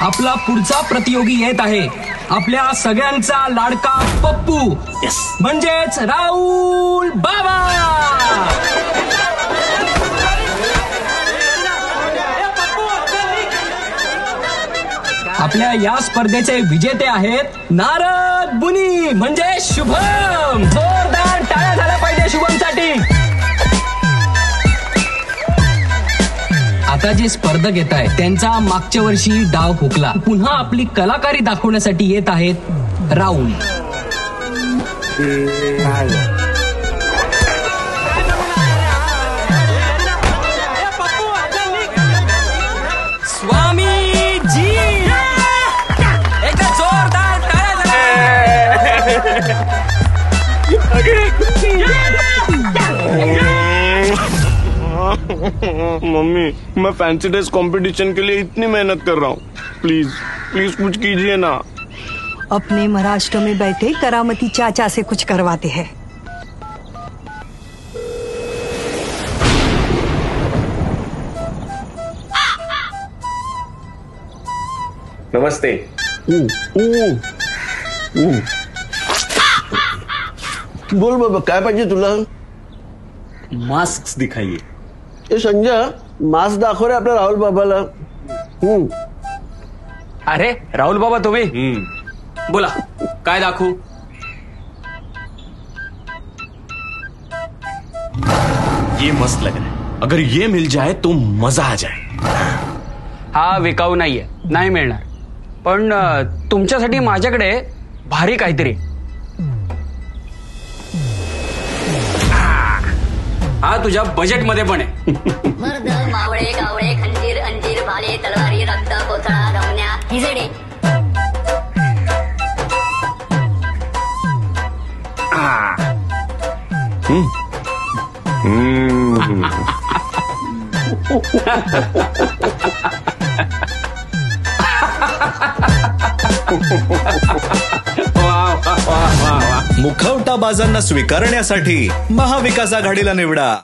आपला पुढचा प्रतियोगी येत आहे आपल्या सगळ्यांचा लाडका पप्पू, म्हणजेच राहुल बाबा. आपल्या या स्पर्धेचे विजेते आहेत नारद मुनी म्हणजे शुभम. जोरदार टाळ्या झाल्या पाहिजे शुभमसाठी. आता जे स्पर्धक येत आहेत त्यांचा मागच्या वर्षी डाव हुकला. पुन्हा आपली कलाकारी दाखवण्यासाठी येत आहेत राहुल. स्वामीजी एकदा जोरदार मम्मी, मैं फैंसी ड्रेस कंपटीशन के लिए इतनी मेहनत कर रहा हूँ, प्लीज प्लीज कुछ कीजिए ना. अपने महाराष्ट्र में बैठे करामती चाचा से कुछ करवाते हैं. नमस्ते. बोल बाबा, काय पाहिजे तुला? मास्क दिखाइए. ए संजय, मास्क दाखव रे आपल्या राहुल बाबाला. अरे राहुल बाबा तुम्ही बोला, काय दाखवू? ये मस्त लग रहा है. अगर ये मिल जाए तो मजा आ जाए. हा विकाऊ नाहीये, नाही मिळणार. पण तुमच्यासाठी माझ्याकडे भारी काहीतरी. हा तुझ्या बजेट मध्ये पण आहे. मर्द मावळे गावळे खंजीर अंजीर भाले तलवारी रक्त कोथळा रमण्या हिजडे. मुखवटा बाजांना स्वीकारण्यासाठी महाविकास आघाडीला निवडा.